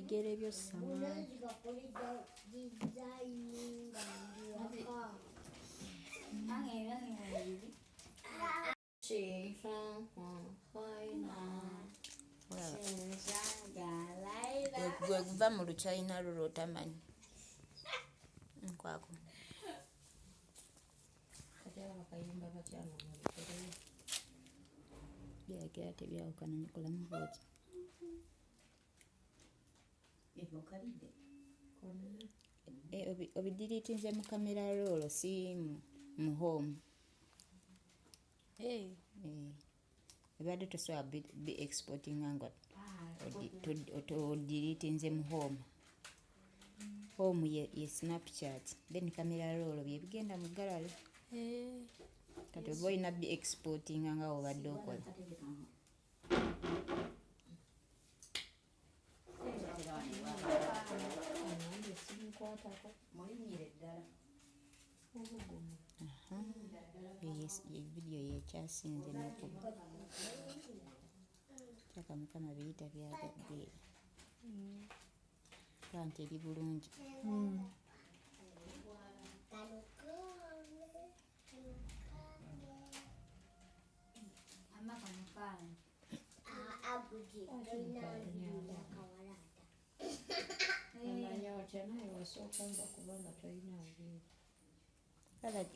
ebigere by'osama gwe guva mu Luchina lulwo otamanyi nkwako biragira tebyawukana nikolamu bwoti obidiritinze mu kamera roll si mu home ebadde tosobola bi exporting nga odiritinze mu home ye snapchat then camera roll byebigenda mu gallery kati oba olina bi exporting nga obadde okola video yekyasinze nokuba kyakamukama biyita byagadde kanti eri bulungi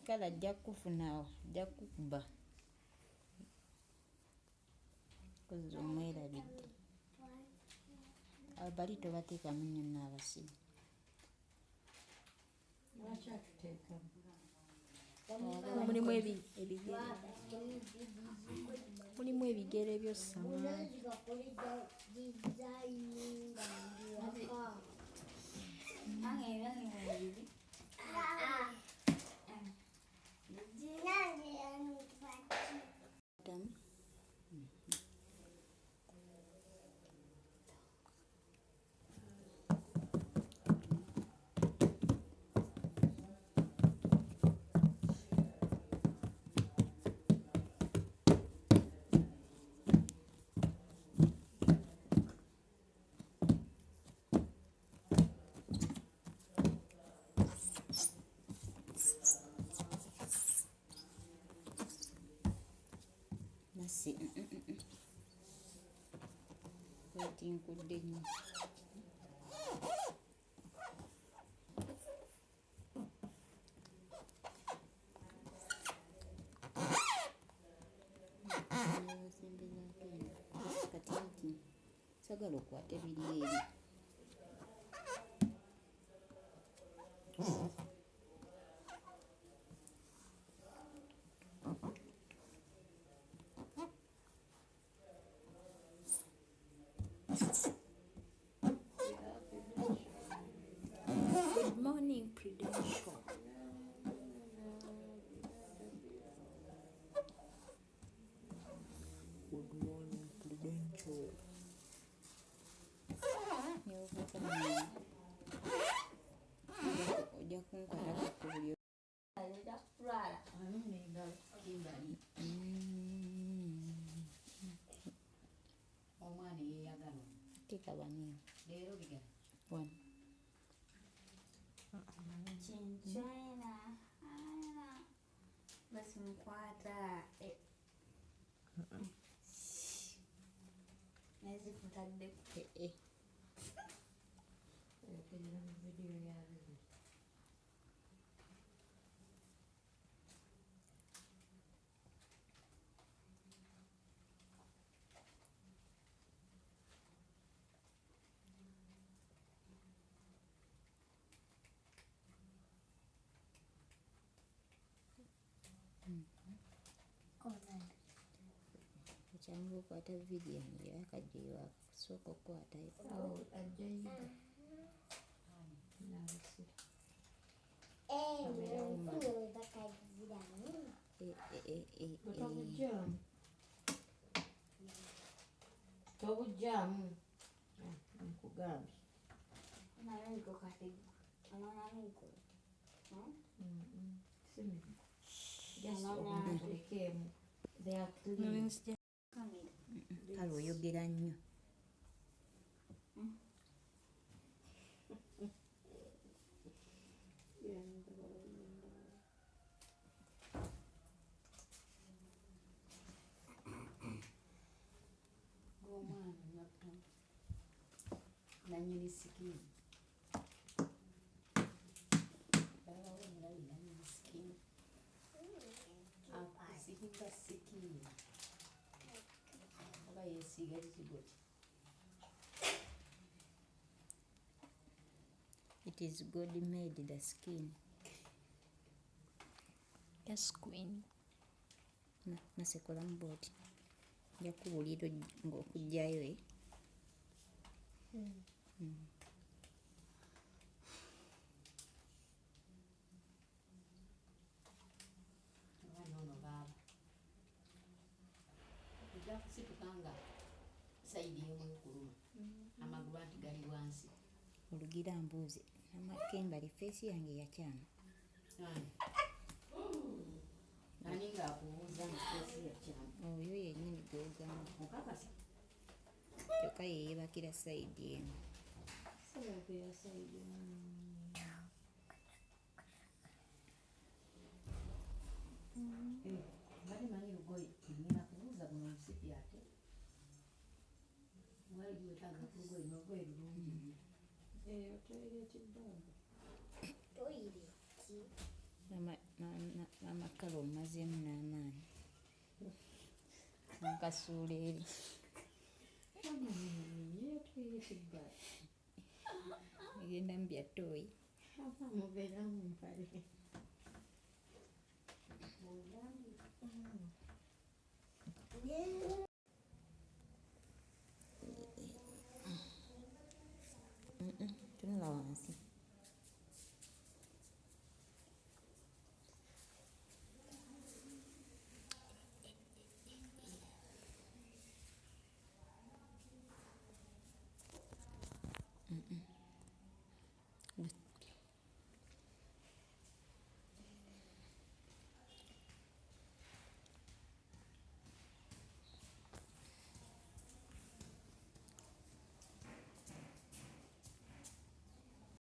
kala ajja kufunawo ajja kukuba kozi omwerabidde abali tobateekamu nnyo n'abasibe mulimu ebigere by'osama nasi nkudde nnyo kati nti sagala okwate biri eri Good morning, Prudential. Good morning, Prudential. Ojja kunkwata ku buli omwana yeyagala teeka baniyo leero bigala one China basi mkwata nazikutadde okugera mu video yabe kyangu okwata video yakajja akusooka okukwatayo ajjayiga tobujjaamu nkugambye kale oyogera nnyo nanyini sikini balawo mulabi nanyini sikini akusikinga sikini oba yesiiga kikigoti. It is God made the skin. Yes, queen. Nasekolamu bwoti nja kubuulira ng'okugjayo abaana ono baaba ojja kusituka nga sayidi y'omu kuluma amagulu anti gali wansi. olugira mbuuzi namakembali feesi yange yakyama. ani ng'akubuuza nti feesi yakyama? Oyo yennyini gwogamba okakasa kyokka yeeyebakira sayidi emu. sabaka eya sayidi bali manyi lugoye ngenda kubuuza buno omusipi ate wali wetaaga ku lugoye n'olugoye lulungi toyireti bbanga Amakala omazeemu n'amaanyi nkasuula eri toyireti bbanga egenda mu byatooyi mubeeramu mpale